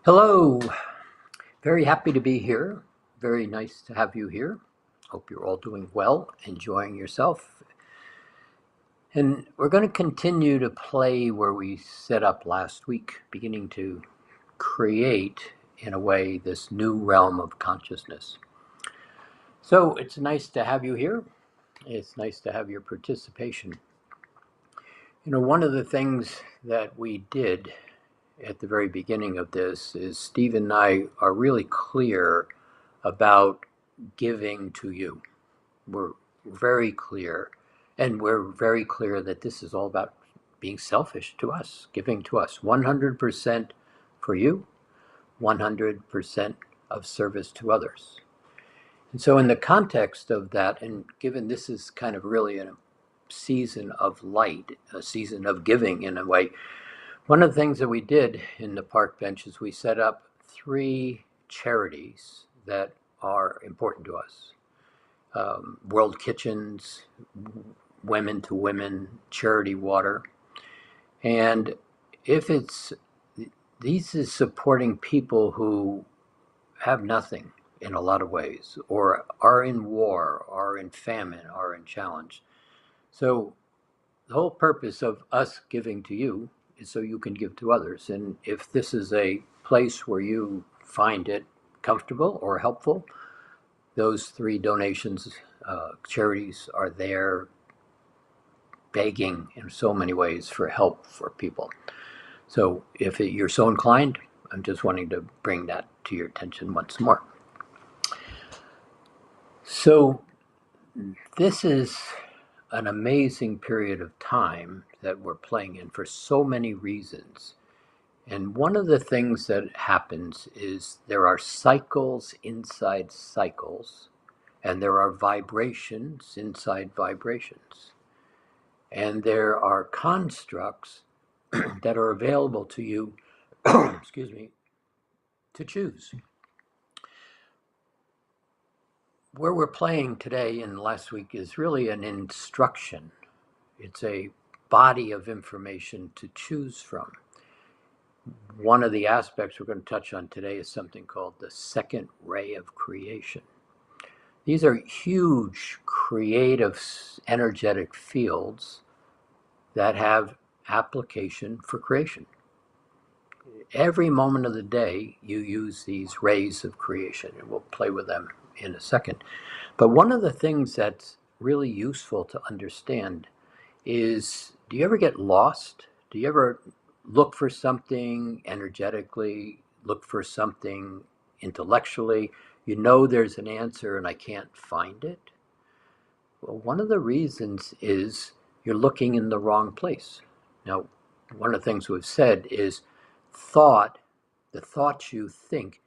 Hello, very happy to be here. Very nice to have you here. Hope you're all doing well, enjoying yourself. And we're going to continue to play where we set up last week, beginning to create, in a way, this new realm of consciousness. So it's nice to have you here. It's nice to have your participation. One of the things that we did at the very beginning of this is Steve and I are really clear about giving to you. We're very clear, and we're very clear that this is all about being selfish to us, giving to us 100% for you, 100% of service to others. And so, in the context of that, and given this is kind of really a season of light, a season of giving in a way, one of the things that we did in the park bench is we set up 3 charities that are important to us. World Kitchens, Women to Women, Charity Water. And if these is supporting people who have nothing in a lot of ways, or are in war, are in famine, are in challenge. So the whole purpose of us giving to you is so you can give to others. And if this is a place where you find it comfortable or helpful, those 3 donations, charities are there begging in so many ways for help for people. So if you're so inclined, I'm just wanting to bring that to your attention once more. So this is an amazing period of time that we're playing in for so many reasons. And one of the things that happens is there are cycles inside cycles, and there are vibrations inside vibrations. And there are constructs that are available to you, excuse me, to choose. Where we're playing today and last week is really an instruction. It's a body of information to choose from. One of the aspects we're going to touch on today is something called the second ray of creation. These are huge creative energetic fields that have application for creation. Every moment of the day, you use these rays of creation, and we'll play with them in a second. But one of the things that's really useful to understand is, do you ever get lost? Do you ever look for something energetically, look for something intellectually? You know there's an answer and I can't find it. Well, one of the reasons is you're looking in the wrong place. Now, one of the things we've said is the thoughts you think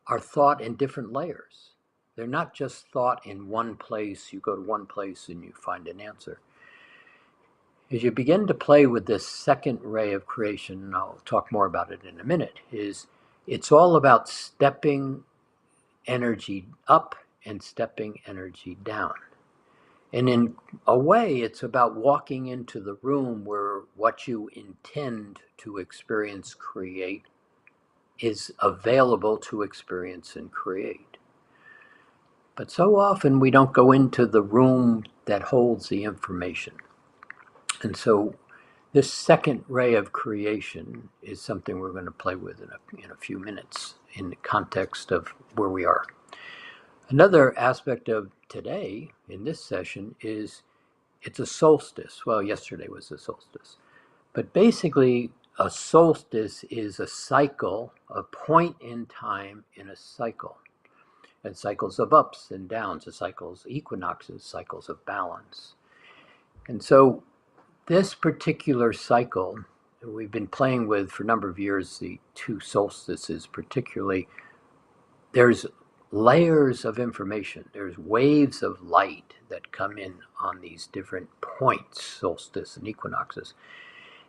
are thought in different layers. They're not just thought in one place. You go to one place and you find an answer. As you begin to play with this second ray of creation, and I'll talk more about it in a minute, it's all about stepping energy up and stepping energy down. And in a way, it's about walking into the room where what you intend to experience, create, is available to experience and create. But so often we don't go into the room that holds the information. And so this second ray of creation is something we're going to play with in a few minutes in the context of where we are. Another aspect of today in this session is it's a solstice. Well, yesterday was a solstice. But basically, a solstice is a cycle, a point in time in a cycle. And cycles of ups and downs, cycles, equinoxes, cycles of balance. And so this particular cycle we've been playing with for a number of years, the 2 solstices particularly, there's layers of information. There's waves of light that come in on these different points, solstice and equinoxes.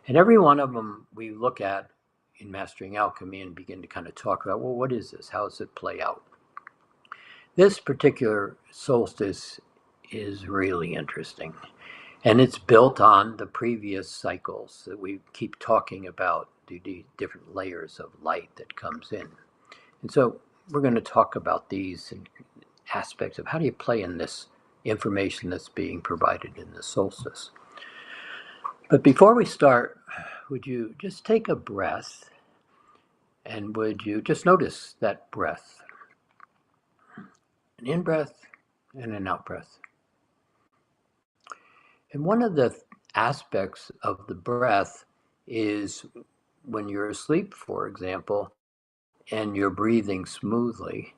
And every one of them we look at in Mastering Alchemy and begin to kind of talk about, well, what is this? How does it play out? This particular solstice is really interesting. And it's built on the previous cycles that we keep talking about, the different layers of light that comes in. And so we're going to talk about these aspects of how do you play in this information that's being provided in the solstice. But before we start, would you just take a breath, and would you just notice that breath? An in-breath and an out-breath. And one of the aspects of the breath is when you're asleep, for example, and you're breathing smoothly.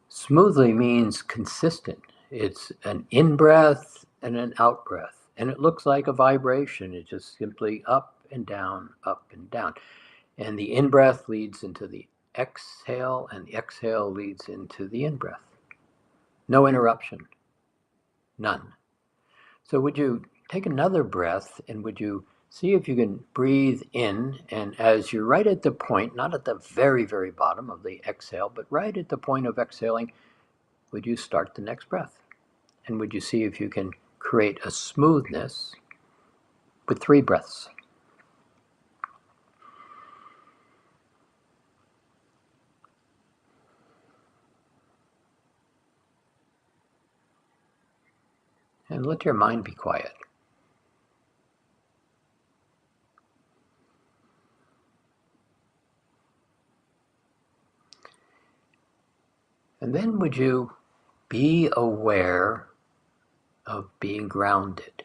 Smoothly means consistent. It's an in-breath and an out-breath. And it looks like a vibration. It's just simply up and down, up and down. And the in-breath leads into the exhale, and the exhale leads into the in-breath. No interruption. None. So would you take another breath, and would you see if you can breathe in, and as you're right at the point, not at the very, very bottom of the exhale, but right at the point of exhaling, would you start the next breath? And would you see if you can create a smoothness with 3 breaths? And let your mind be quiet. And then would you be aware of being grounded?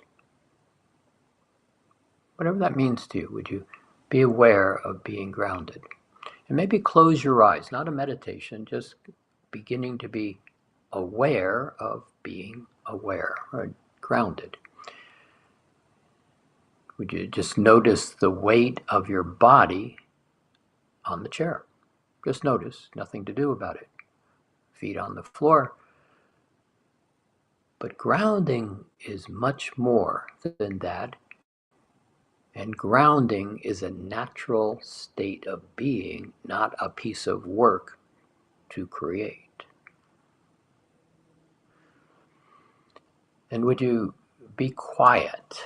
Whatever that means to you, would you be aware of being grounded? And maybe close your eyes, not a meditation, just beginning to be aware of being aware or grounded. Would you just notice the weight of your body on the chair? Just notice, nothing to do about it. Feet on the floor. But grounding is much more than that. And grounding is a natural state of being, not a piece of work to create. And would you be quiet?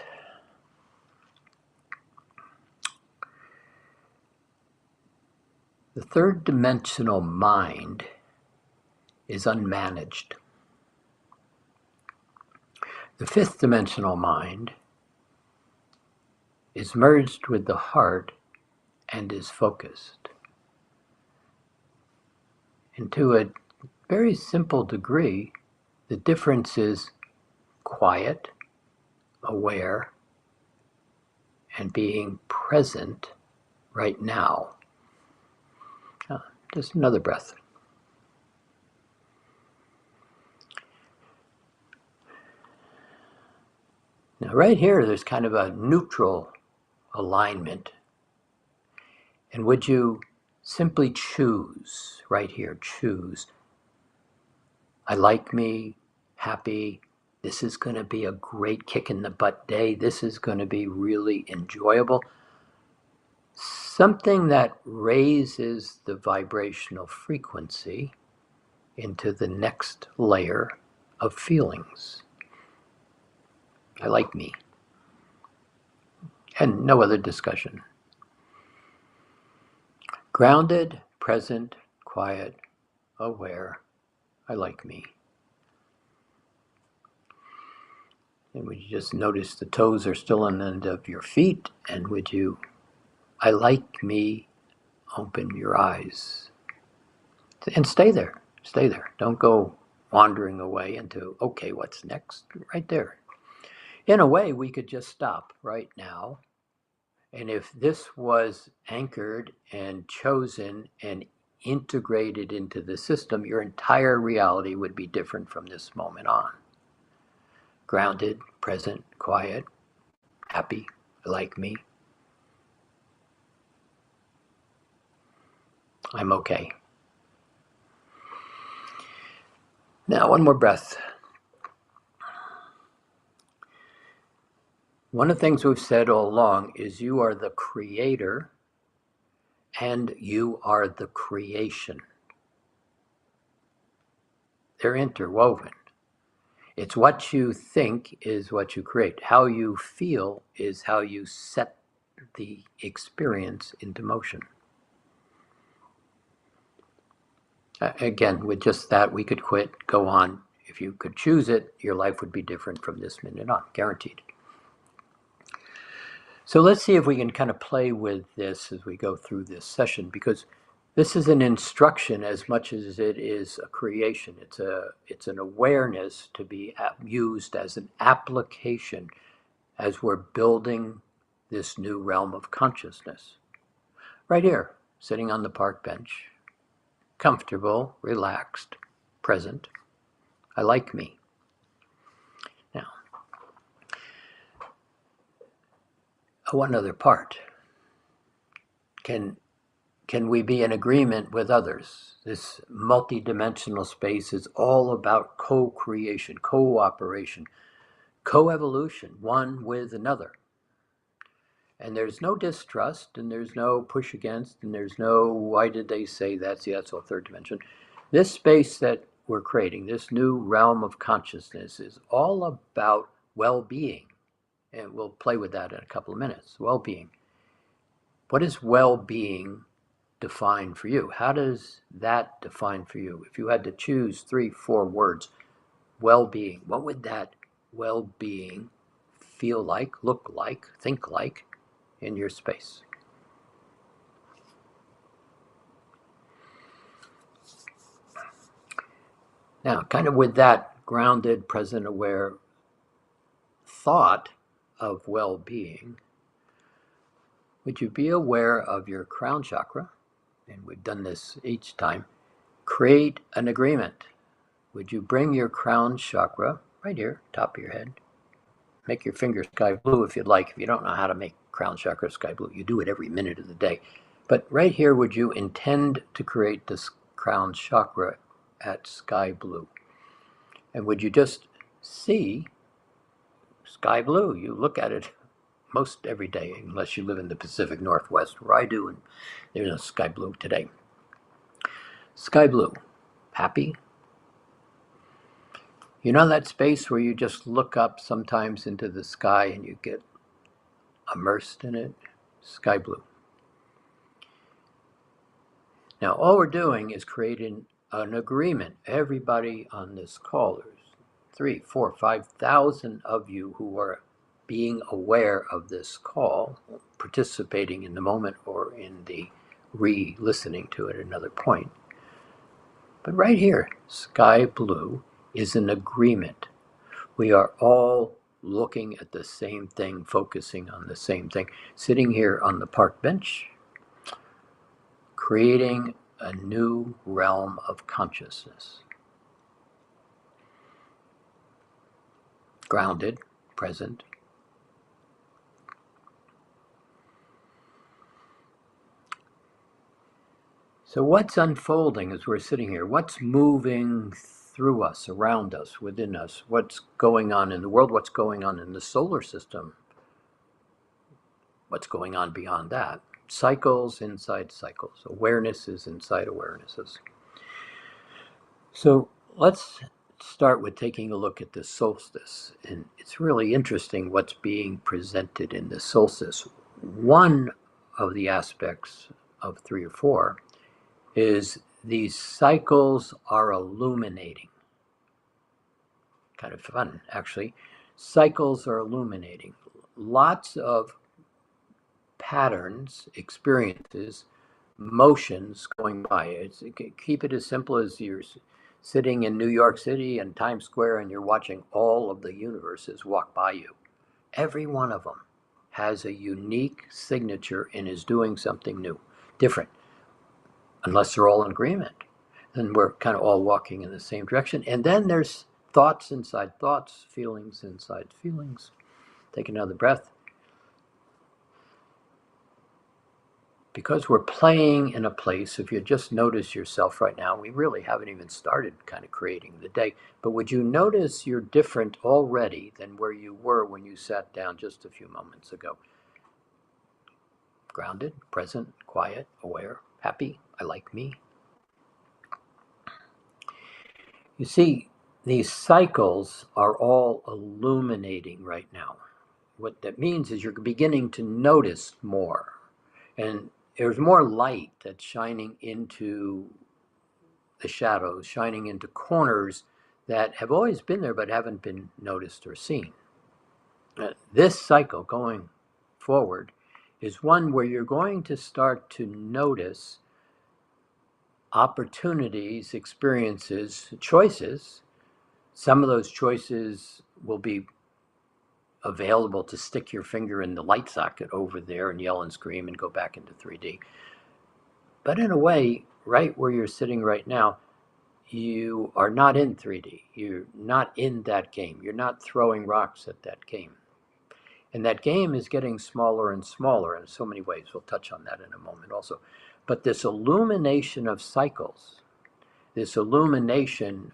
The third dimensional mind is unmanaged. The fifth dimensional mind is merged with the heart and is focused. And to a very simple degree, the difference is quiet, aware, and being present right now. Just another breath. Now, right here, there's kind of a neutral alignment. And would you simply choose, right here, choose, I like me, happy, this is going to be a great kick in the butt day, this is going to be really enjoyable. Something that raises the vibrational frequency into the next layer of feelings. I like me. And no other discussion. Grounded, present, quiet, aware, I like me. And would you just notice the toes are still on the end of your feet, and would you, I like me, open your eyes. And stay there, stay there. Don't go wandering away into, okay, what's next? Right there. In a way, we could just stop right now. And if this was anchored and chosen and integrated into the system, your entire reality would be different from this moment on. Grounded, present, quiet, happy, like me. I'm okay. Now, one more breath. One of the things we've said all along is you are the creator and you are the creation. They're interwoven. It's what you think is what you create. How you feel is how you set the experience into motion. Again, with just that, we could quit, go on. If you could choose it, your life would be different from this minute on, guaranteed. So let's see if we can kind of play with this as we go through this session, because this is an instruction as much as it is a creation. It's an awareness to be used as an application as we're building this new realm of consciousness. Right here, sitting on the park bench, comfortable, relaxed, present. I like me. Now, one other part. Can we be in agreement with others? This multidimensional space is all about co-creation, cooperation, co-evolution, one with another. And there's no distrust, and there's no push against, and there's no, why did they say that? See, that's all third dimension. This space that we're creating, this new realm of consciousness, is all about well-being. And we'll play with that in a couple of minutes. Well-being. What is well-being define for you? How does that define for you? If you had to choose 3-4 words, well-being, what would that well-being feel like, look like, think like in your space? Now, kind of with that grounded, present, aware thought of well-being, would you be aware of your crown chakra? And we've done this each time. Create an agreement. Would you bring your crown chakra right here, top of your head? Make your finger sky blue if you'd like. If you don't know how to make crown chakra sky blue, you do it every minute of the day. But right here, would you intend to create this crown chakra at sky blue? And would you just see sky blue? You look at it most every day, unless you live in the Pacific Northwest, where I do, and there's no sky blue today. Sky blue. Happy? You know that space where you just look up sometimes into the sky and you get immersed in it? Sky blue. Now, all we're doing is creating an agreement. Everybody on this call, there's 3, 4, 5,000 of you who are being aware of this call, participating in the moment or in the re-listening to it at another point. But right here, sky blue is an agreement. We are all looking at the same thing, focusing on the same thing, sitting here on the park bench, creating a new realm of consciousness. Grounded, present. So what's unfolding as we're sitting here? What's moving through us, around us, within us? What's going on in the world? What's going on in the solar system? What's going on beyond that? Cycles inside cycles. Awarenesses inside awarenesses. So let's start with taking a look at the solstice. And it's really interesting what's being presented in the solstice. One of the aspects of 3 or 4 is these cycles are illuminating. Kind of fun, actually. Cycles are illuminating. Lots of patterns, experiences, motions going by. Keep it as simple as you're sitting in New York City and Times Square and you're watching all of the universes walk by you. Every one of them has a unique signature and is doing something new, different. Unless they're all in agreement, then we're kind of all walking in the same direction. And then there's thoughts inside thoughts, feelings inside feelings. Take another breath. Because we're playing in a place, if you just notice yourself right now, we really haven't even started kind of creating the day, but would you notice you're different already than where you were when you sat down just a few moments ago? Grounded, present, quiet, aware, happy, I like me. You see, these cycles are all illuminating right now. What that means is you're beginning to notice more, and there's more light that's shining into the shadows, shining into corners that have always been there but haven't been noticed or seen. This cycle going forward is one where you're going to start to notice opportunities, experiences, choices. Some of those choices will be available to stick your finger in the light socket over there and yell and scream and go back into 3D. But in a way, right where you're sitting right now, you are not in 3D. You're not in that game. You're not throwing rocks at that game. And that game is getting smaller and smaller in so many ways. We'll touch on that in a moment also. But this illumination of cycles, this illumination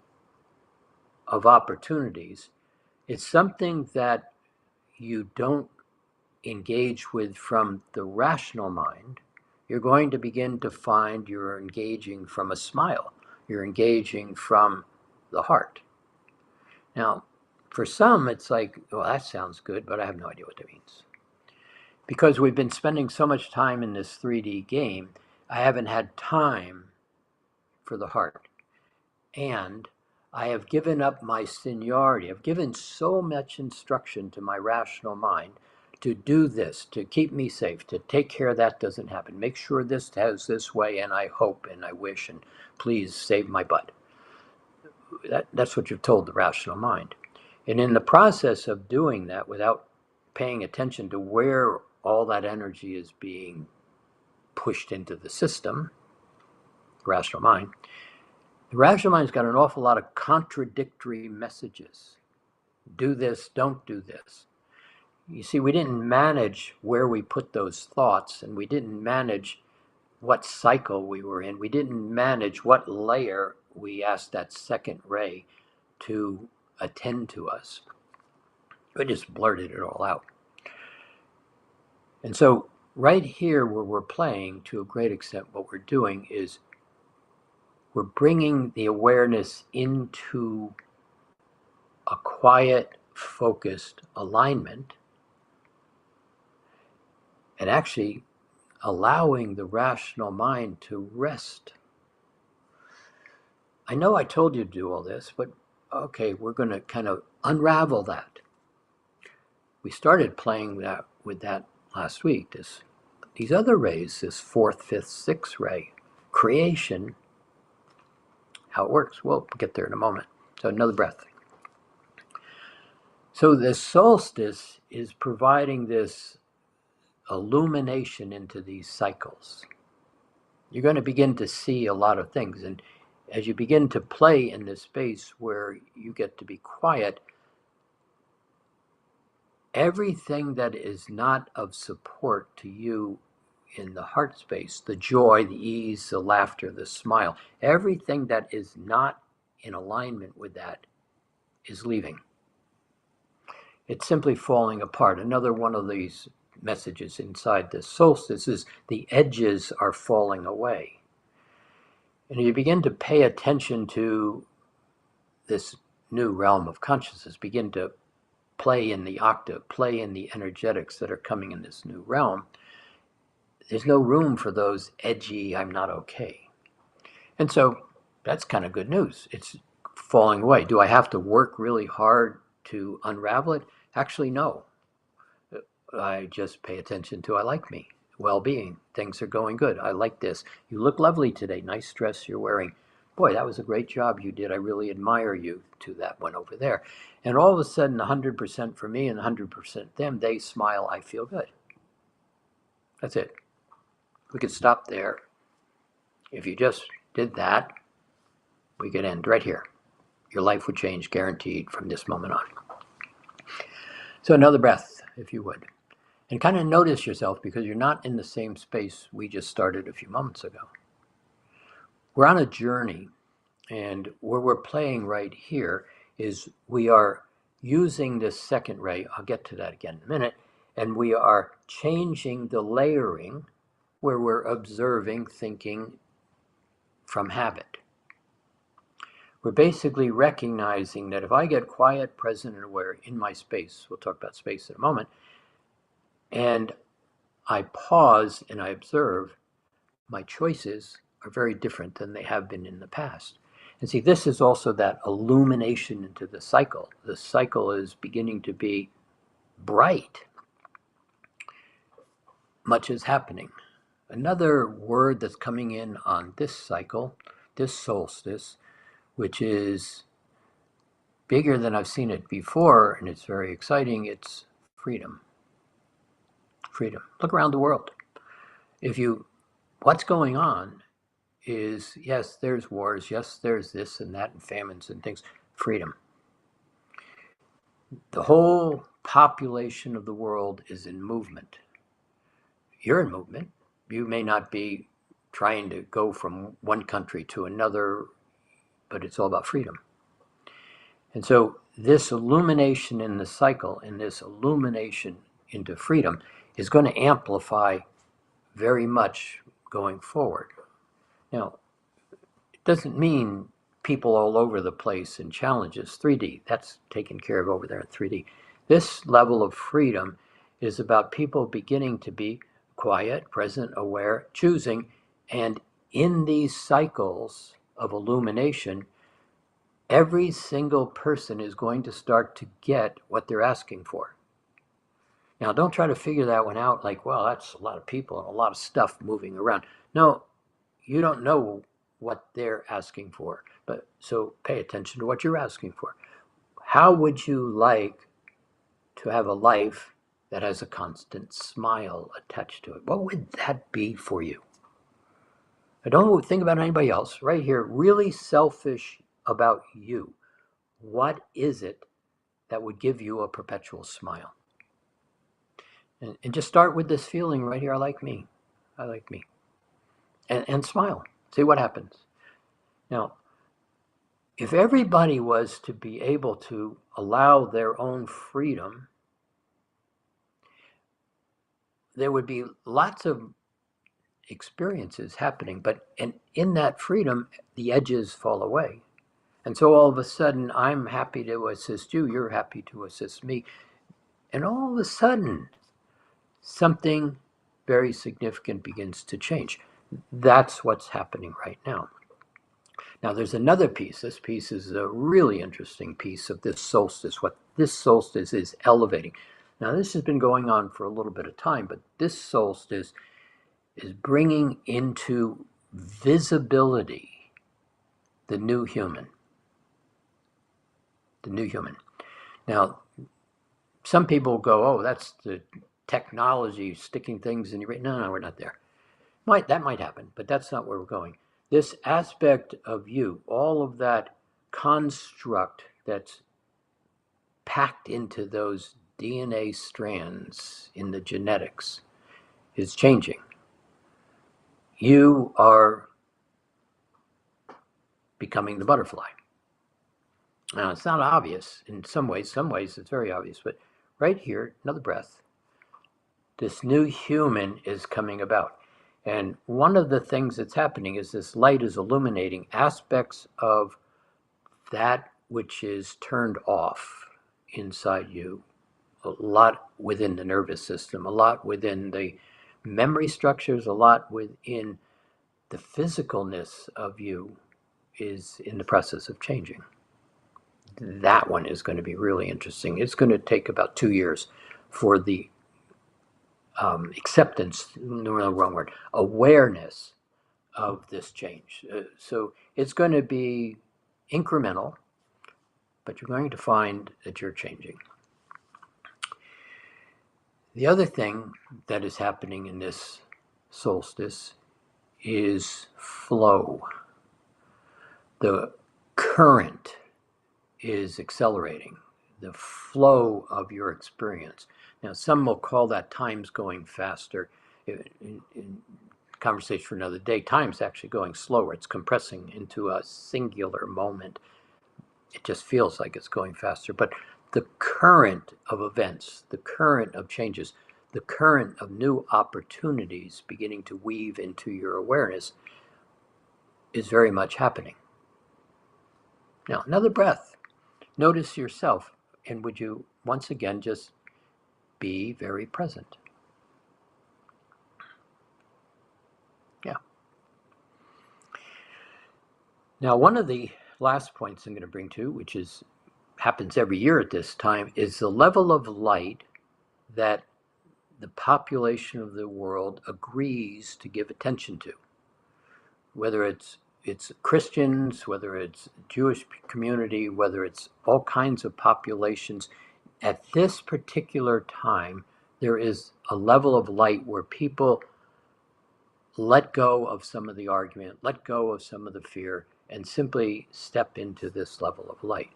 of opportunities, it's something that you don't engage with from the rational mind. You're going to begin to find you're engaging from a smile. You're engaging from the heart. Now, for some, it's like, well, that sounds good, but I have no idea what that means. Because we've been spending so much time in this 3D game, I haven't had time for the heart. And I have given up my seniority. I've given so much instruction to my rational mind to do this, to keep me safe, to take care that doesn't happen. Make sure this has this way, and I hope and I wish, and please save my butt. That's what you've told the rational mind. And in the process of doing that, without paying attention to where all that energy is being pushed into the system, rational mind, the rational mind's got an awful lot of contradictory messages. Do this, don't do this. You see, we didn't manage where we put those thoughts, and we didn't manage what cycle we were in. We didn't manage what layer we asked that second ray to attend to us. We just blurted it all out. And so right here where we're playing, to a great extent, what we're doing is we're bringing the awareness into a quiet, focused alignment, and actually allowing the rational mind to rest. I know I told you to do all this, but okay, we're going to kind of unravel that. We started playing that with that last week. These other rays, this fourth, fifth, sixth ray, creation, how it works. We'll get there in a moment. So another breath. So the solstice is providing this illumination into these cycles. You're going to begin to see a lot of things. And as you begin to play in this space where you get to be quiet, everything that is not of support to you in the heart space, the joy, the ease, the laughter, the smile, everything that is not in alignment with that is leaving. It's simply falling apart. Another one of these messages inside this solstice is the edges are falling away. And you begin to pay attention to this new realm of consciousness, begin to play in the octave, play in the energetics that are coming in this new realm. There's no room for those edgy, I'm not okay. And so that's kind of good news. It's falling away. Do I have to work really hard to unravel it? Actually, no. I just pay attention to I like me, well-being. Things are going good. I like this. You look lovely today. Nice dress you're wearing. Boy, that was a great job you did. I really admire you, to that one over there. And all of a sudden, 100% for me and 100% them, they smile, I feel good. That's it. We could stop there. If you just did that, we could end right here. Your life would change, guaranteed, from this moment on. So another breath, if you would. And kind of notice yourself, because you're not in the same space we just started a few moments ago. We're on a journey, and where we're playing right here is we are using this second ray. I'll get to that again in a minute. And we are changing the layering where we're observing, thinking from habit. We're basically recognizing that if I get quiet, present, and aware in my space, we'll talk about space in a moment, and I pause and I observe, my choices are very different than they have been in the past. And see, this is also that illumination into the cycle. The cycle is beginning to be bright. Much is happening. Another word that's coming in on this cycle, this solstice, which is bigger than I've seen it before, and it's very exciting, it's freedom. Freedom. Look around the world. What's going on is, yes, there's wars, yes, there's this and that and famines and things. Freedom. The whole population of the world is in movement. You're in movement. You may not be trying to go from one country to another, but it's all about freedom. And so this illumination in the cycle and this illumination into freedom is going to amplify very much going forward. Now, it doesn't mean people all over the place and challenges. 3D, that's taken care of over there in 3D. This level of freedom is about people beginning to be quiet, present, aware, choosing, and in these cycles of illumination, every single person is going to start to get what they're asking for. Now, don't try to figure that one out like, well, that's a lot of people and a lot of stuff moving around. No, you don't know what they're asking for. But so pay attention to what you're asking for. How would you like to have a life that has a constant smile attached to it? What would that be for you? I don't think about anybody else. Right here, really selfish about you. What is it that would give you a perpetual smile? And just start with this feeling right here. I like me. I like me. And smile. See what happens. Now, if everybody was to be able to allow their own freedom, there would be lots of experiences happening. But in that freedom, the edges fall away. And so all of a sudden, I'm happy to assist you. You're happy to assist me. And all of a sudden, something very significant begins to change. That's what's happening right now. Now, there's another piece. This piece is a really interesting piece of this solstice. What this solstice is elevating. Now, this has been going on for a little bit of time, but this solstice is bringing into visibility the new human. The new human. Now, some people go, oh, that's the technology sticking things in your brain. No, we're not there. That might happen, but that's not where we're going. This aspect of you, all of that construct that's packed into those DNA strands in the genetics is changing. You are becoming the butterfly. Now, it's not obvious in some ways. Some ways it's very obvious, but right here, another breath, this new human is coming about. And one of the things that's happening is this light is illuminating aspects of that which is turned off inside you, a lot within the nervous system, a lot within the memory structures, a lot within the physicalness of you is in the process of changing. That one is going to be really interesting. It's going to take about 2 years for the acceptance, no, wrong word, awareness of this change. So it's going to be incremental, but you're going to find that you're changing. The other thing that is happening in this solstice is flow. The current is accelerating, the flow of your experience. Now, some will call that time's going faster. In conversation for another day, time's actually going slower. It's compressing into a singular moment. It just feels like it's going faster. But the current of events, the current of changes, the current of new opportunities beginning to weave into your awareness is very much happening. Now, another breath. Notice yourself, and would you once again just be very present? Yeah. Now, one of the last points I'm going to bring to, which happens every year at this time, is the level of light that the population of the world agrees to give attention to. Whether it's Christians, whether it's Jewish community, whether it's all kinds of populations, at this particular time, there is a level of light where people let go of some of the argument, let go of some of the fear, and simply step into this level of light.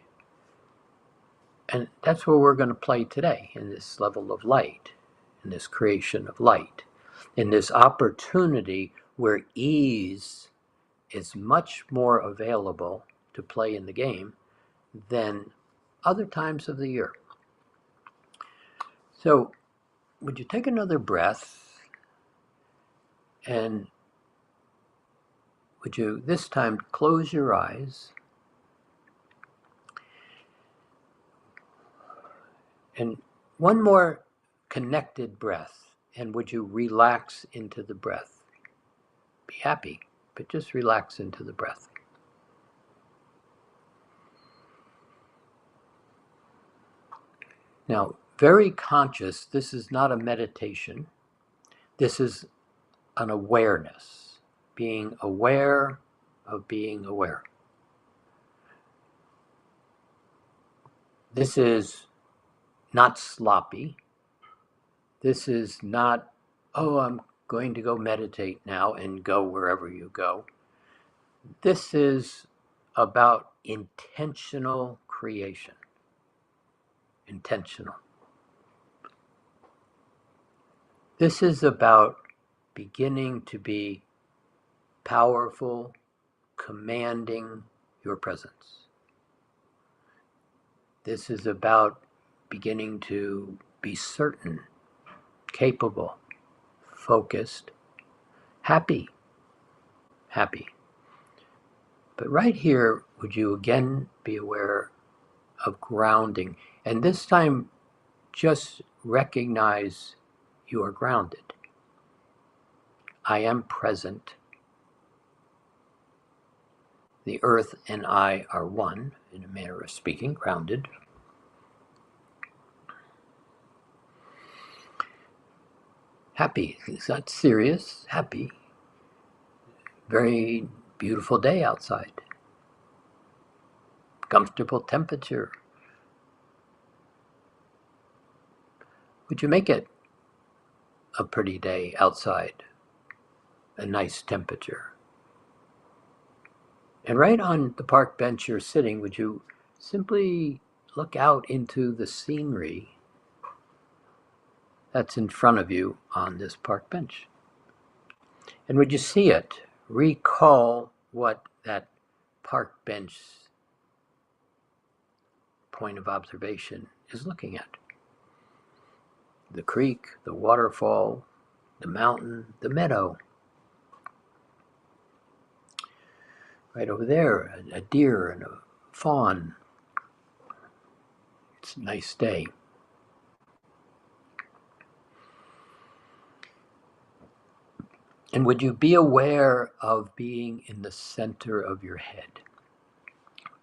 And that's where we're going to play today, in this level of light, in this creation of light, in this opportunity where ease is much more available to play in the game than other times of the year. So, would you take another breath, and would you this time close your eyes, and one more connected breath, and would you relax into the breath? Be happy, but just relax into the breath. Now, very conscious, this is not a meditation. This is an awareness, being aware of being aware. This is not sloppy. This is not, oh, I'm going to go meditate now and go wherever you go. This is about intentional creation. Intentional. This is about beginning to be powerful, commanding your presence. This is about beginning to be certain, capable, focused, happy. But right here, would you again be aware of grounding? And this time, just recognize you are grounded. I am present. The earth and I are one, in a manner of speaking, grounded. Happy. It's not serious. Happy. Very beautiful day outside. Comfortable temperature. Would you make it a pretty day outside? A nice temperature. And right on the park bench you're sitting, would you simply look out into the scenery that's in front of you on this park bench? And would you see it? Recall what that park bench point of observation is looking at. The creek, the waterfall, the mountain, the meadow. Right over there, a deer and a fawn. It's a nice day. And would you be aware of being in the center of your head?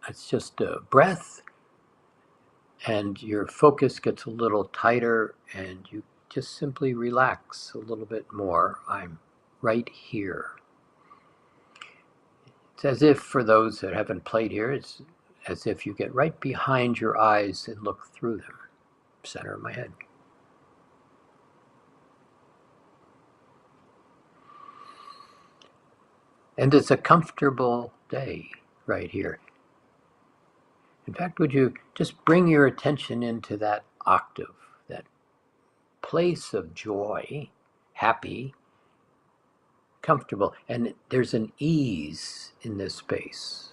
It's just a breath, and your focus gets a little tighter, and you just simply relax a little bit more. I'm right here. It's as if, for those that haven't played here, it's as if you get right behind your eyes and look through them. Center of my head. And it's a comfortable day right here. In fact, would you just bring your attention into that octave, that place of joy, happy, comfortable, and there's an ease in this space.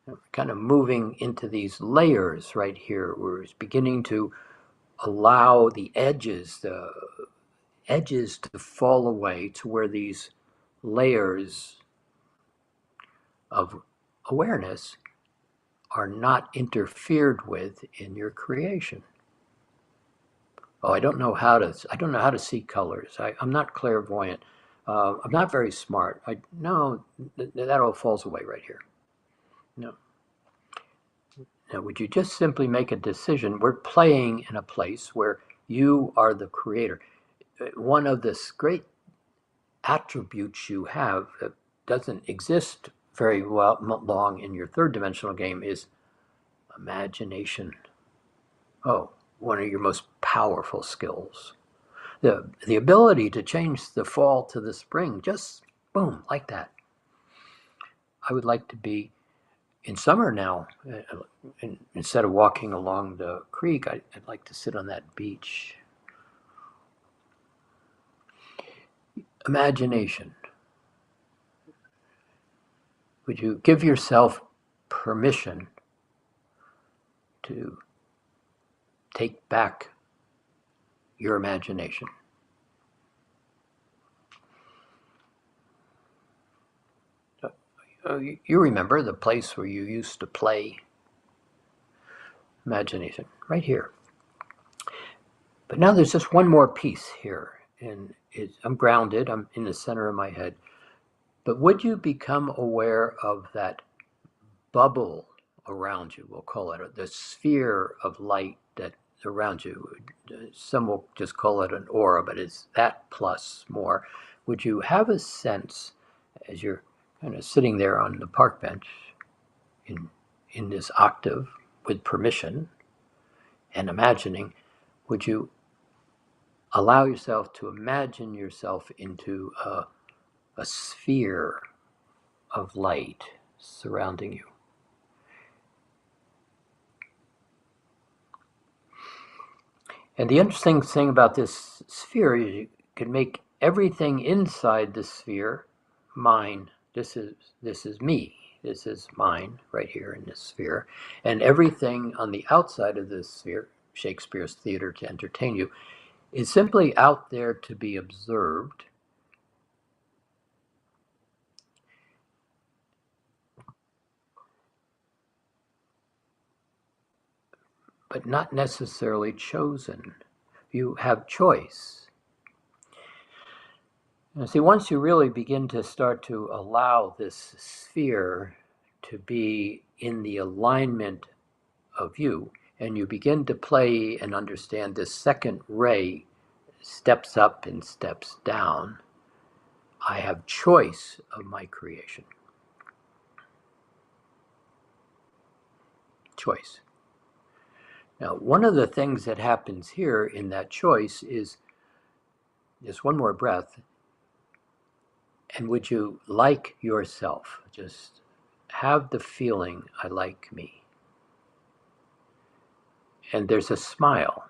kind of moving into these layers right here. We're beginning to allow the edges to fall away to where these layers of awareness are not interfered with in your creation. Oh, I don't know how to see colors. I'm not clairvoyant. I'm not very smart. No, that all falls away right here. No. Now, would you just simply make a decision? We're playing in a place where you are the creator. One of the great attributes you have that doesn't exist very long in your third dimensional game is imagination. Oh, one of your most powerful skills. The ability to change the fall to the spring, just boom, like that. I would like to be in summer now. Instead of walking along the creek, I'd like to sit on that beach. Imagination. Would you give yourself permission to take back your imagination? You remember the place where you used to play. Imagination, right here. But now there's just one more piece here, and I'm grounded, I'm in the center of my head. But would you become aware of that bubble around you? We'll call it the sphere of light that around you. Some will just call it an aura, but it's that plus more. Would you have a sense as you're kind of sitting there on the park bench in this octave with permission and imagining, would you allow yourself to imagine yourself into a sphere of light surrounding you? And the interesting thing about this sphere is you can make everything inside the sphere mine. This is me. This is mine right here in this sphere. And everything on the outside of this sphere, Shakespeare's theater to entertain you, is simply out there to be observed. But not necessarily chosen. You have choice. Now, see, once you really begin to start to allow this sphere to be in the alignment of you, and you begin to play and understand this second ray steps up and steps down, I have choice of my creation. Choice. Now, one of the things that happens here in that choice is just one more breath. And would you like yourself? Just have the feeling, I like me. And there's a smile.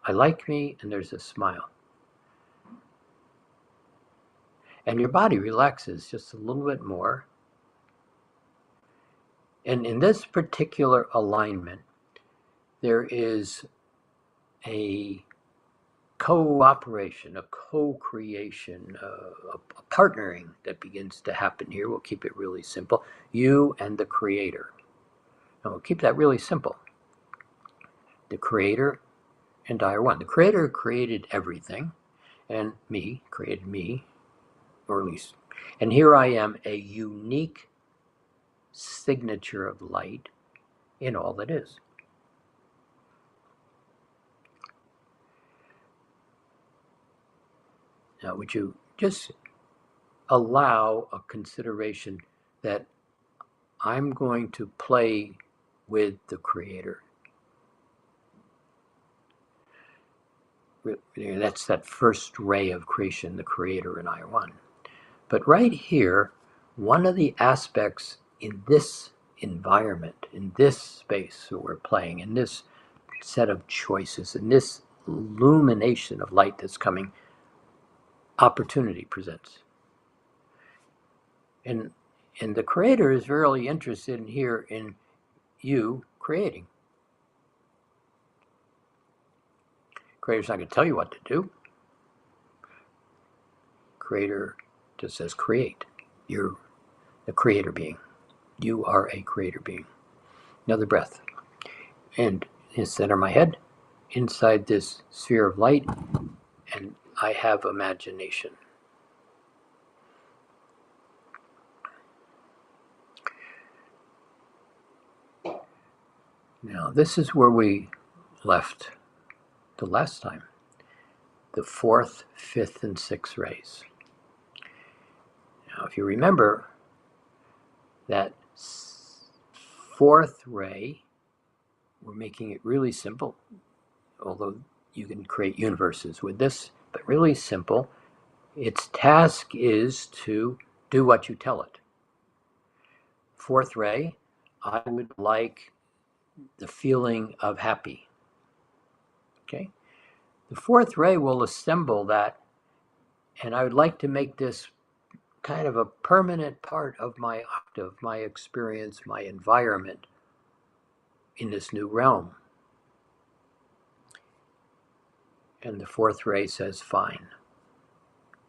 I like me, and there's a smile. And your body relaxes just a little bit more. And in this particular alignment, there is a cooperation, a co-creation, a partnering that begins to happen here. We'll keep it really simple. You and the creator. And we'll keep that really simple. The creator and I are one. The creator created everything, and me created me, or at least. And here I am, a unique signature of light in all that is. Now, would you just allow a consideration that I'm going to play with the creator? That's that first ray of creation, the creator and I are one. But right here, one of the aspects in this environment, in this space that we're playing, in this set of choices, in this illumination of light that's coming, opportunity presents. And And the creator is really interested in here in you creating. Creator's not going to tell you what to do. Creator just says create. You're the creator being. You are a creator being. Another breath. And in the center of my head, inside this sphere of light, and I have imagination. Now, this is where we left the last time. The fourth, fifth, and sixth rays. Now, if you remember, that fourth ray, we're making it really simple, although you can create universes with this, but really simple. Its task is to do what you tell it. Fourth ray, I would like the feeling of happy. Okay? The fourth ray will assemble that, and I would like to make this kind of a permanent part of my octave, my experience, my environment in this new realm. And the fourth ray says, fine,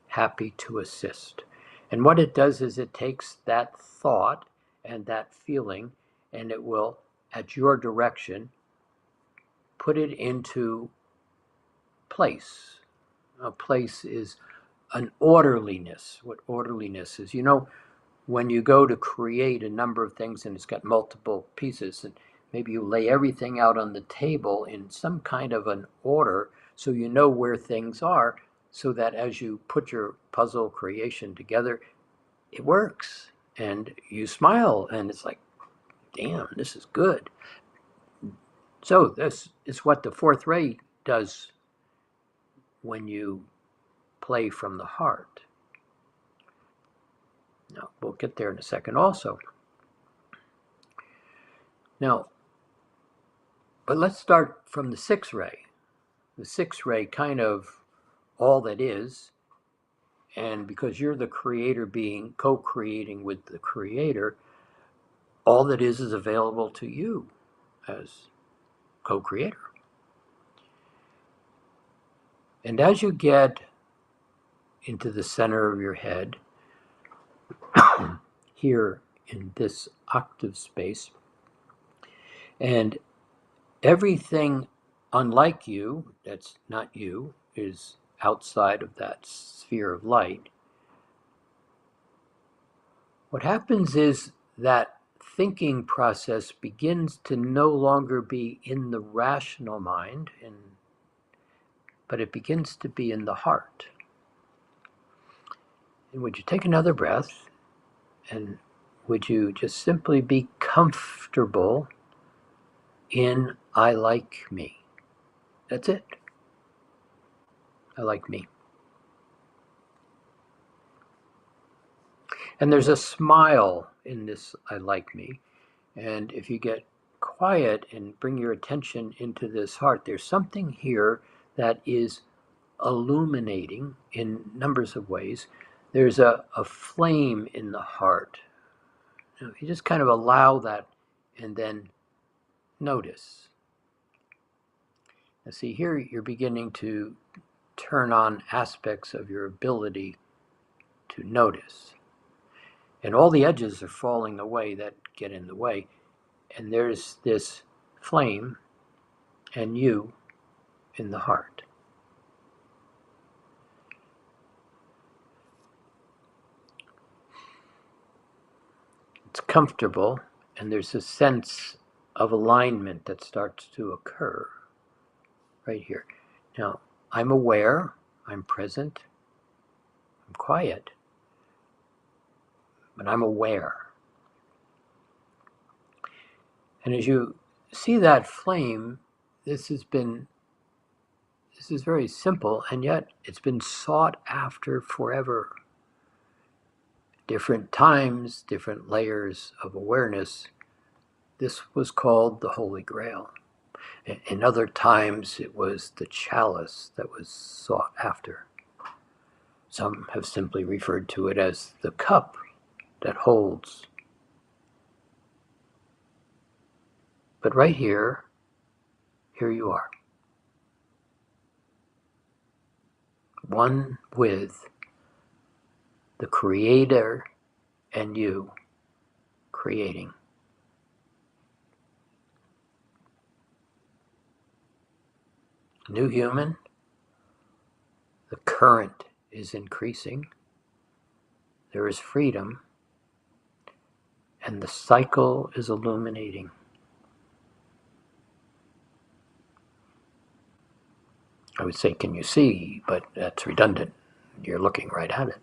happy to assist. And what it does is it takes that thought and that feeling, and it will, at your direction, put it into place. A place is an orderliness. What orderliness is, when you go to create a number of things and it's got multiple pieces, and maybe you lay everything out on the table in some kind of an order so you know where things are, so that as you put your puzzle creation together, it works. And you smile and it's like, damn, this is good. So this is what the fourth ray does when you play from the heart. Now, we'll get there in a second also. Now, but let's start from the sixth ray. The sixth ray, kind of all that is, and because you're the creator being, co-creating with the creator, all that is available to you as co-creator. And as you get into the center of your head, here in this octave space, and everything unlike you, that's not you, is outside of that sphere of light, what happens is that thinking process begins to no longer be in the rational mind, but it begins to be in the heart. And would you take another breath, and would you just simply be comfortable in I like me? That's it. I like me. And there's a smile in this I like me. And if you get quiet and bring your attention into this heart, there's something here that is illuminating in numbers of ways. There's a flame in the heart. Now, you just kind of allow that and then notice. Now, see, here you're beginning to turn on aspects of your ability to notice. And all the edges are falling away that get in the way. And there's this flame and you in the heart. It's comfortable, and there's a sense of alignment that starts to occur right here. Now, I'm aware, I'm present, I'm quiet, but I'm aware. And as you see that flame, this is very simple, and yet it's been sought after forever. Different times, different layers of awareness. This was called the Holy Grail. In other times, it was the chalice that was sought after. Some have simply referred to it as the cup. that holds. But right here you are. One with the Creator and you creating. New human, the current is increasing. There is freedom, and the cycle is illuminating. I would say, can you see? But that's redundant. You're looking right at it.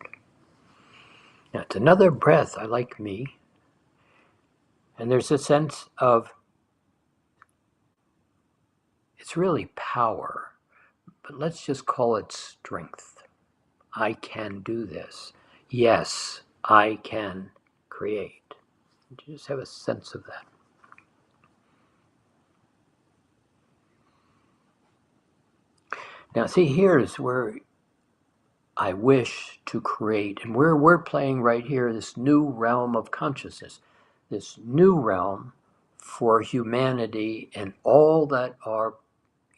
Now, it's another breath. I like me. And there's a sense of, it's really power, but let's just call it strength. I can do this. Yes, I can create. You just have a sense of that. Now, see, here's where I wish to create, and where we're playing right here, this new realm of consciousness, this new realm for humanity and all that are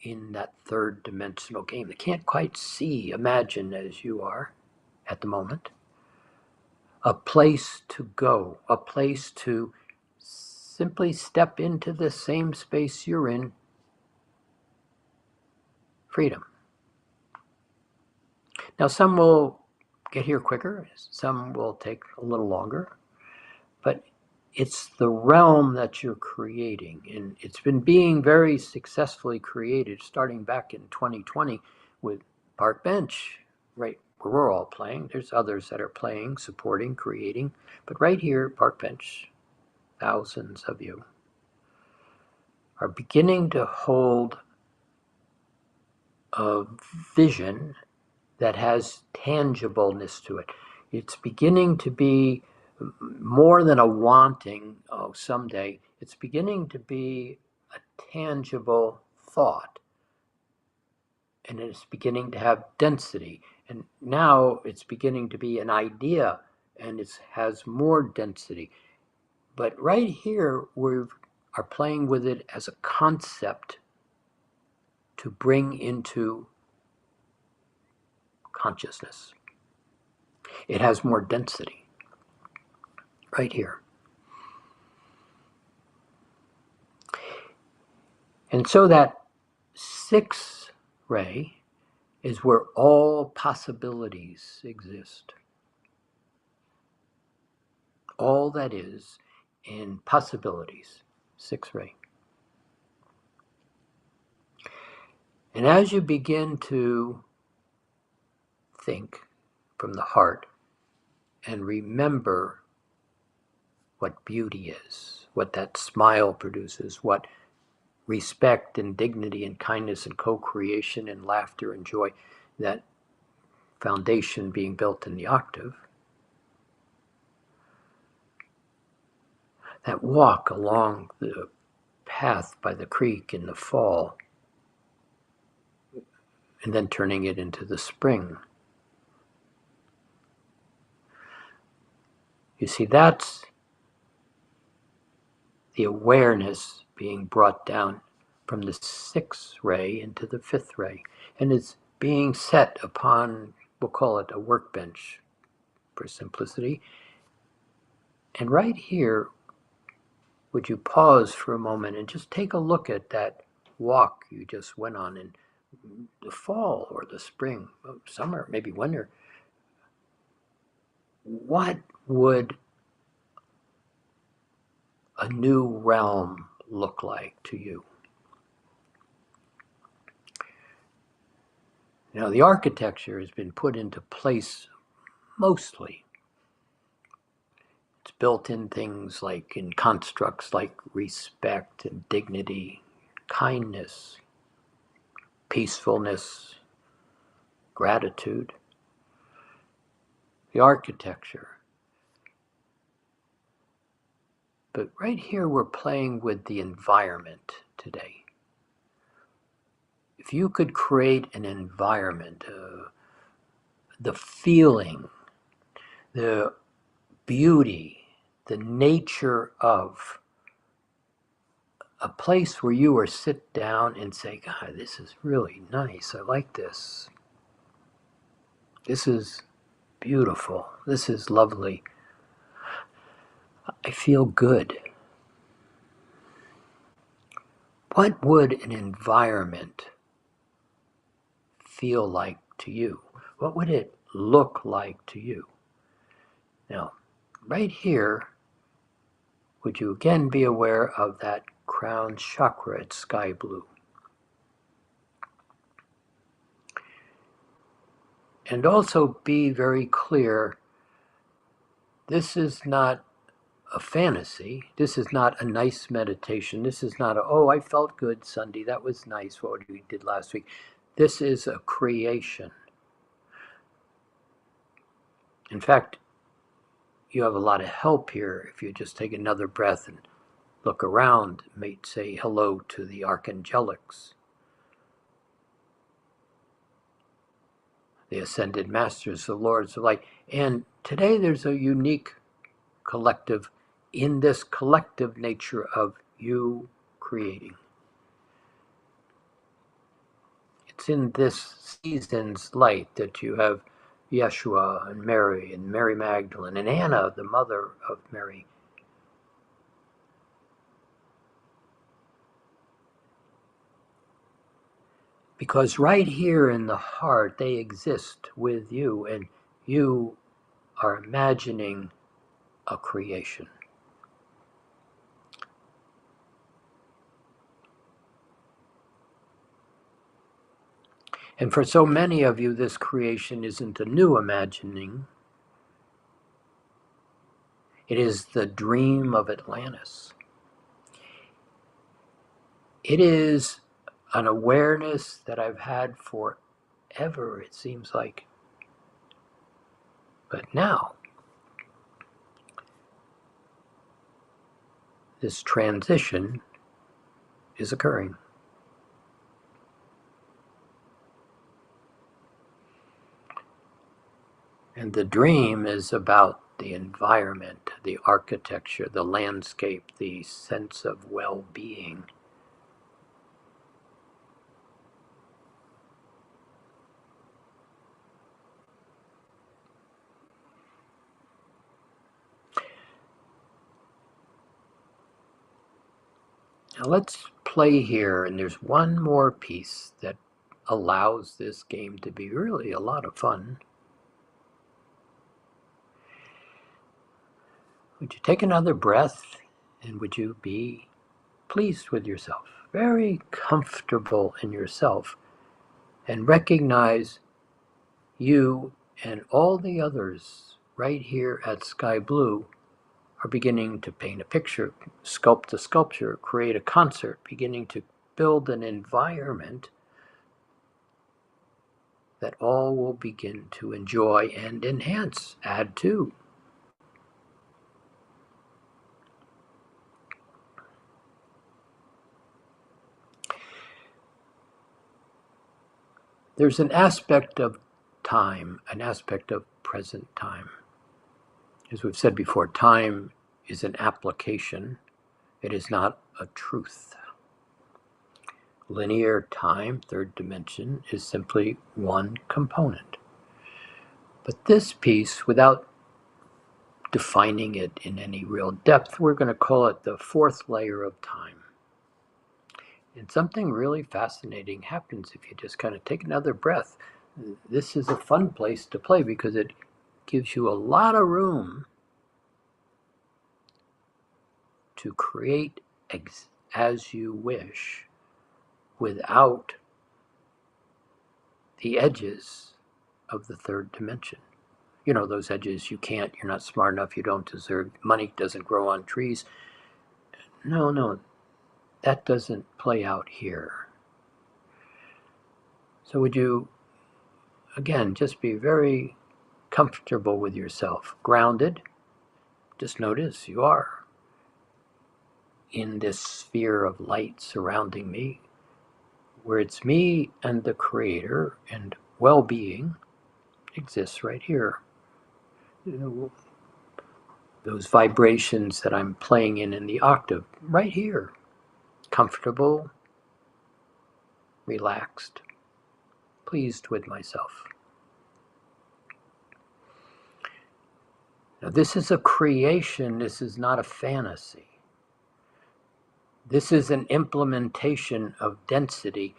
in that third dimensional game. They can't quite see, imagine as you are at the moment. A place to go, a place to simply step into the same space you're in, freedom. Now, some will get here quicker, some will take a little longer, but it's the realm that you're creating, and it's been being very successfully created starting back in 2020 with Park Bench, right where we're all playing. There's others that are playing, supporting, creating, but right here, Park Bench, thousands of you are beginning to hold a vision that has tangibleness to it. It's beginning to be more than a wanting, oh, someday. It's beginning to be a tangible thought. And it's beginning to have density. And now it's beginning to be an idea, and it has more density. But right here, we are playing with it as a concept to bring into consciousness. It has more density right here. And so that 6th ray is where all possibilities exist. All that is in possibilities, 6th ray. And as you begin to think from the heart and remember what beauty is, what that smile produces, what respect and dignity and kindness and co-creation and laughter and joy, that foundation being built in the octave, that walk along the path by the creek in the fall, and then turning it into the spring. You see, that's the awareness being brought down from the 6th ray into the 5th ray, and it's being set upon, we'll call it a workbench for simplicity. And right here, would you pause for a moment and just take a look at that walk you just went on in the fall or the spring, summer, maybe winter? What would a new realm look like to you? Now, the architecture has been put into place mostly. It's built in things like in constructs like respect and dignity, kindness, peacefulness, gratitude. The architecture. But right here, we're playing with the environment today. If you could create an environment, the feeling, the beauty, the nature of a place where you are sit down and say, God, this is really nice. I like this. This is beautiful. This is lovely. I feel good. What would an environment feel like to you? What would it look like to you? Now, right here, would you again be aware of that crown chakra at sky blue? And also be very clear, this is not a fantasy. This is not a nice meditation. This is not oh, I felt good Sunday. That was nice what we did last week. This is a creation. In fact, you have a lot of help here if you just take another breath and look around, may say hello to the archangelics, the ascended masters, the lords of light. And today there's a unique collective in this collective nature of you creating. It's in this season's light that you have Yeshua and Mary Magdalene and Anna, the mother of Mary. Because right here in the heart, they exist with you, and you are imagining a creation. And for so many of you, this creation isn't a new imagining. It is the dream of Atlantis. It is an awareness that I've had forever, it seems like. But now, this transition is occurring. And the dream is about the environment, the architecture, the landscape, the sense of well-being. Now let's play here, and there's one more piece that allows this game to be really a lot of fun. Would you take another breath, and would you be pleased with yourself, very comfortable in yourself, and recognize you and all the others right here at Sky Blue are beginning to paint a picture, sculpt a sculpture, create a concert, beginning to build an environment that all will begin to enjoy and enhance, add to. There's an aspect of time, an aspect of present time. As we've said before, time is an application. It is not a truth. Linear time, third dimension, is simply one component. But this piece, without defining it in any real depth, we're going to call it the fourth layer of time. And something really fascinating happens if you just kind of take another breath. This is a fun place to play because it gives you a lot of room to create as you wish without the edges of the third dimension. You know, those edges, you can't, you're not smart enough, you don't deserve, money doesn't grow on trees. No, that doesn't play out here. So would you, again, just be very comfortable with yourself, grounded. Just notice you are in this sphere of light surrounding me, where it's me and the Creator, and well-being exists right here. those vibrations that I'm playing in the octave, right here, comfortable, relaxed, pleased with myself. Now, this is a creation, this is not a fantasy. This is an implementation of density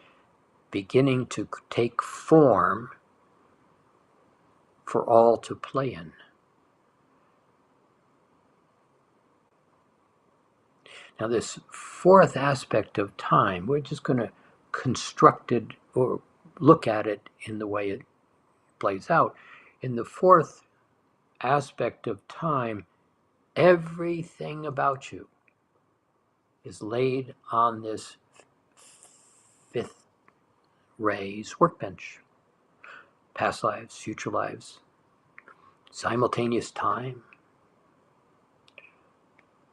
beginning to take form for all to play in. Now, this fourth aspect of time, we're just going to construct it or look at it in the way it plays out. In the fourth aspect of time, everything about you is laid on this fifth ray's workbench. Past lives, future lives, simultaneous time,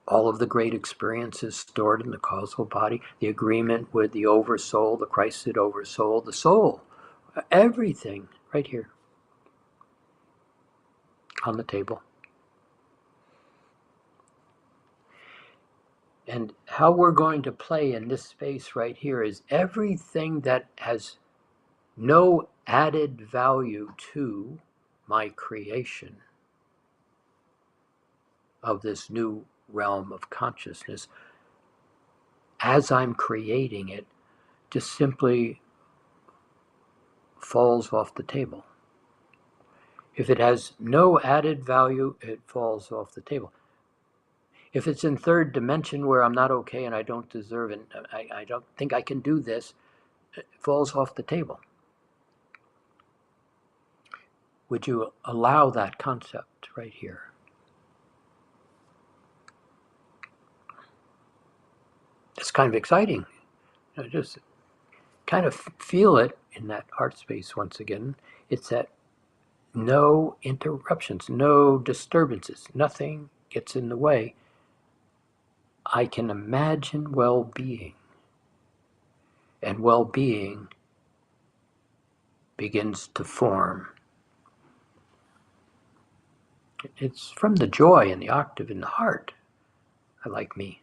all of the great experiences stored in the causal body, the agreement with the oversoul, the Christed oversoul, the soul, everything right here on the table. And how we're going to play in this space right here is everything that has no added value to my creation of this new realm of consciousness. As I'm creating it, just simply falls off the table. If it has no added value, it falls off the table. If it's in third dimension where I'm not okay and I don't deserve it, I don't think I can do this, it falls off the table. Would you allow that concept right here? It's kind of exciting. Just kind of feel it in that heart space once again. It's that no interruptions, no disturbances, nothing gets in the way. I can imagine well-being, and well-being begins to form. It's from the joy and the octave in the heart. I like me.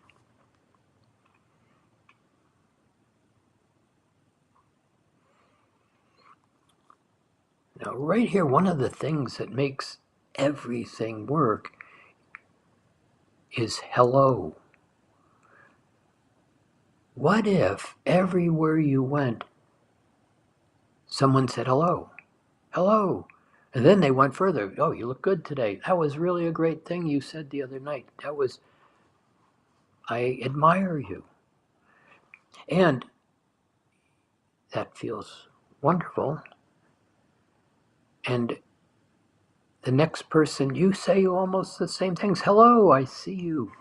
Now, right here, one of the things that makes everything work is hello. What if everywhere you went, someone said hello, hello, and then they went further. Oh, you look good today. That was really a great thing you said the other night. I admire you. And that feels wonderful. And the next person, you say almost the same things. Hello, I see you.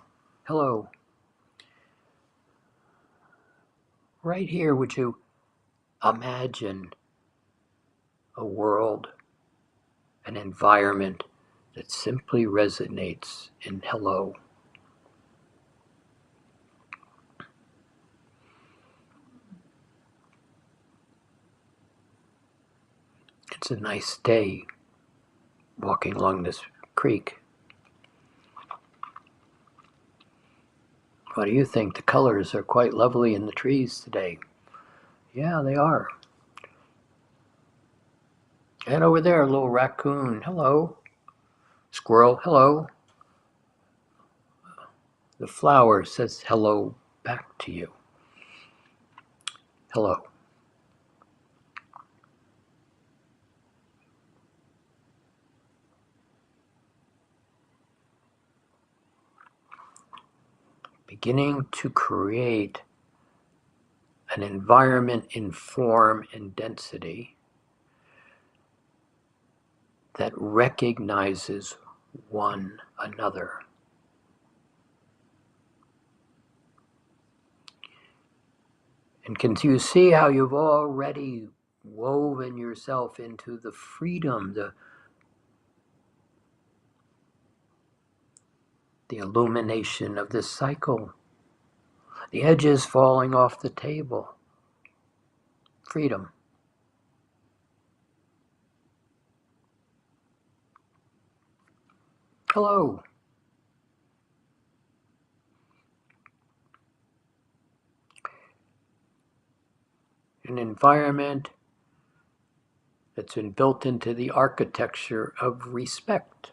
Hello. Right here, would you imagine a world, an environment that simply resonates in hello? It's a nice day walking along this creek. What do you think? The colors are quite lovely in the trees today. Yeah, they are. And over there, a little raccoon. Hello. Squirrel. Hello. The flower says hello back to you. Hello. Beginning to create an environment in form and density that recognizes one another. And can you see how you've already woven yourself into the freedom, the illumination of this cycle? The edges falling off the table. Freedom. Hello. an environment that's been built into the architecture of respect.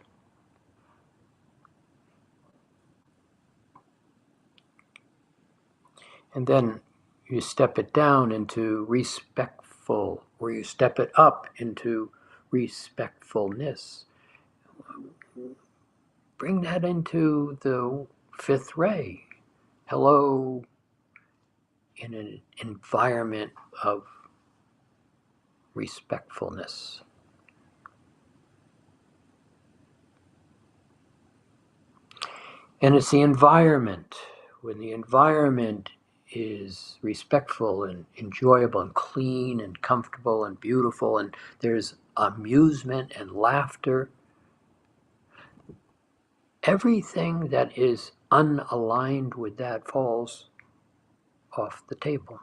And then you step it down into respectful, or you step it up into respectfulness. Bring that into the fifth ray. Hello, in an environment of respectfulness. And it's the environment. When the environment is respectful and enjoyable and clean and comfortable and beautiful, and there's amusement and laughter, everything that is unaligned with that falls off the table.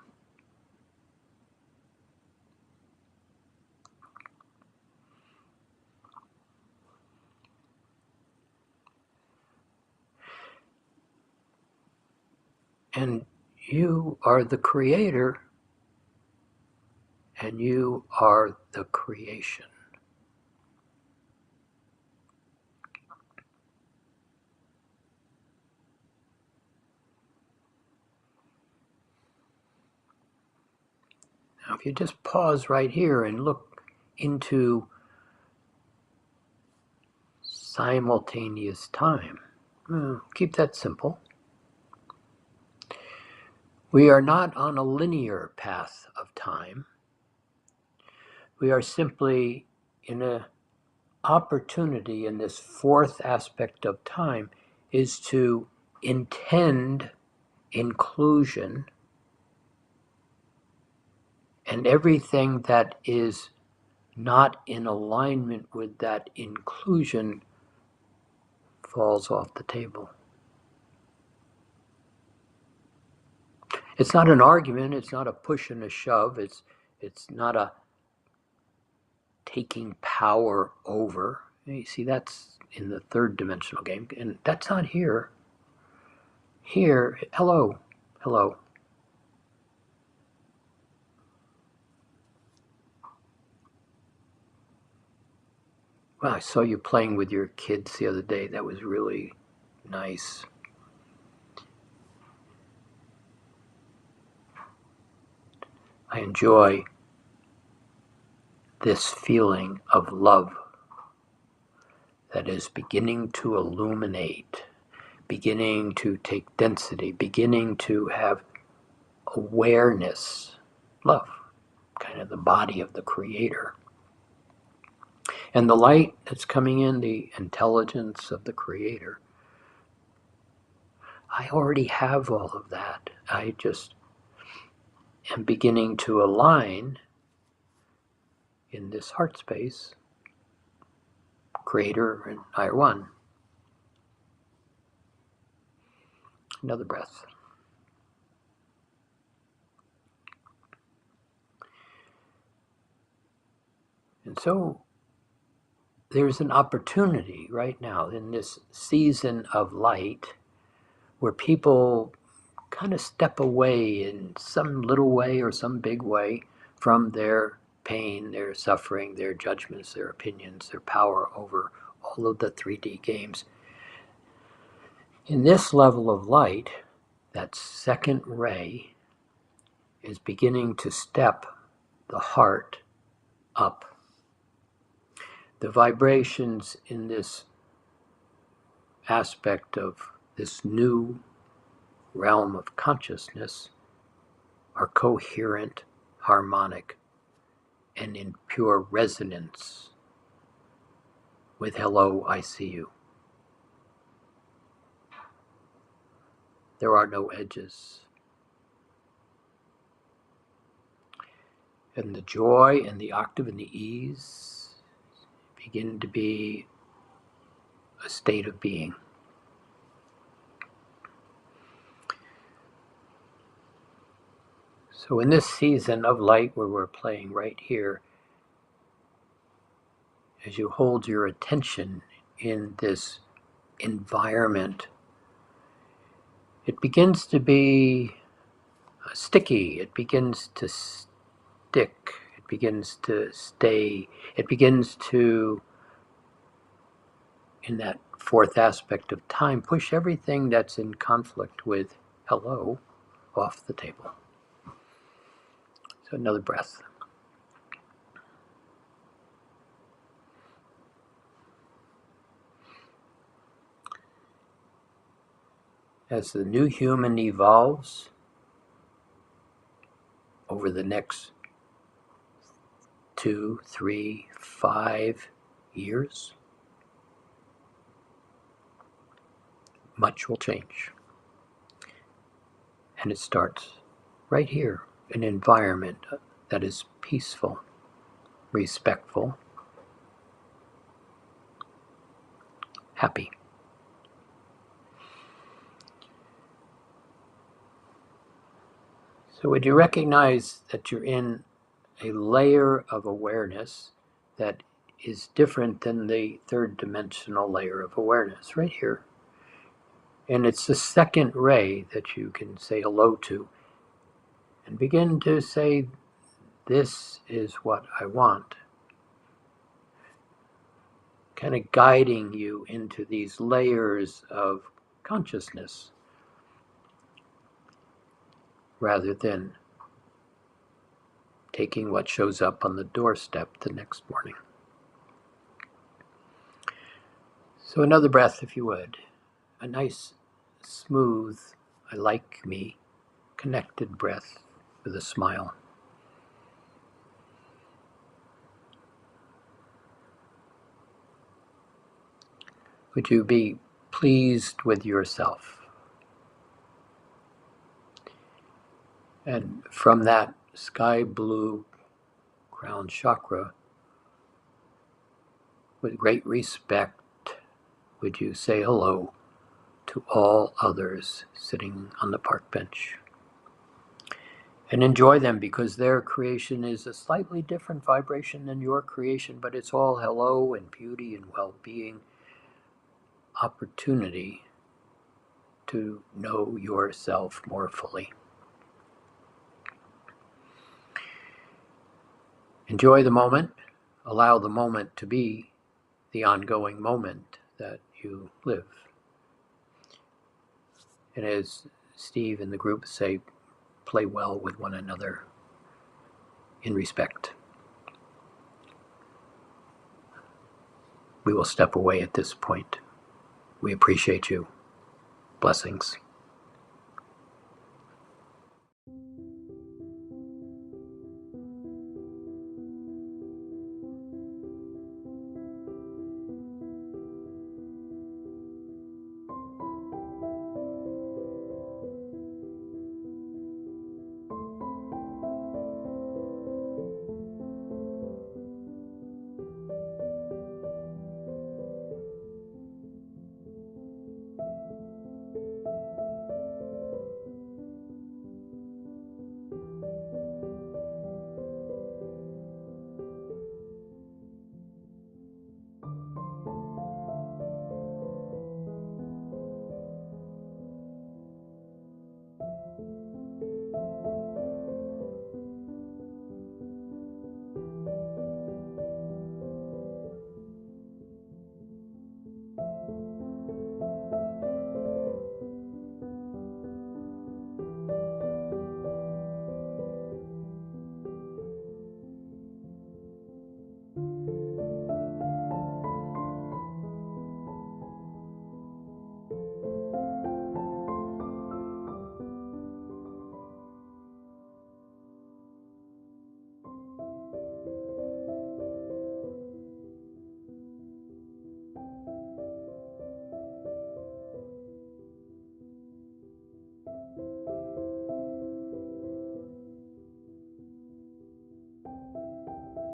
And you are the creator, and you are the creation. Now, if you just pause right here and look into simultaneous time, keep that simple. We are not on a linear path of time. We are simply in an opportunity in this fourth aspect of time is to intend inclusion, and everything that is not in alignment with that inclusion falls off the table. It's not an argument, it's not a push and a shove, it's not a taking power over. You see, that's in the third dimensional game, and that's not here. Here, hello. Well, I saw you playing with your kids the other day. That was really nice. I enjoy this feeling of love that is beginning to illuminate, beginning to take density, beginning to have awareness. Love, kind of the body of the creator. And the light that's coming in, the intelligence of the creator, I already have all of that. I just am beginning to align in this heart space, creator and I are one. Another breath. And so there's an opportunity right now in this season of light where people kind of step away in some little way or some big way from their pain, their suffering, their judgments, their opinions, their power over all of the 3D games. In this level of light, that second ray is beginning to step the heart up. The vibrations in this aspect of this new realm of consciousness are coherent, harmonic, and in pure resonance with hello, I see you. There are no edges. And the joy and the octave and the ease begin to be a state of being. So in this season of light where we're playing right here, as you hold your attention in this environment, it begins to be sticky. It begins to stick. It begins to stay. It begins to, in that fourth aspect of time, push everything that's in conflict with hello off the table. So another breath. As the new human evolves over the next 2, 3, 5 years, much will change. And it starts right here, an environment that is peaceful, respectful, happy. So would you recognize that you're in a layer of awareness that is different than the third dimensional layer of awareness right here? And it's the second ray that you can say hello to and begin to say, this is what I want. Kind of guiding you into these layers of consciousness rather than taking what shows up on the doorstep the next morning. So another breath, if you would. A nice, smooth, I like me, connected breath with a smile. Would you be pleased with yourself? And from that sky blue crown chakra, with great respect, would you say hello to all others sitting on the park bench? And enjoy them, because their creation is a slightly different vibration than your creation, but it's all hello and beauty and well-being, opportunity to know yourself more fully. Enjoy the moment. Allow the moment to be the ongoing moment that you live. And as Steve and the group say, play well with one another in respect. We will step away at this point. We appreciate you. Blessings.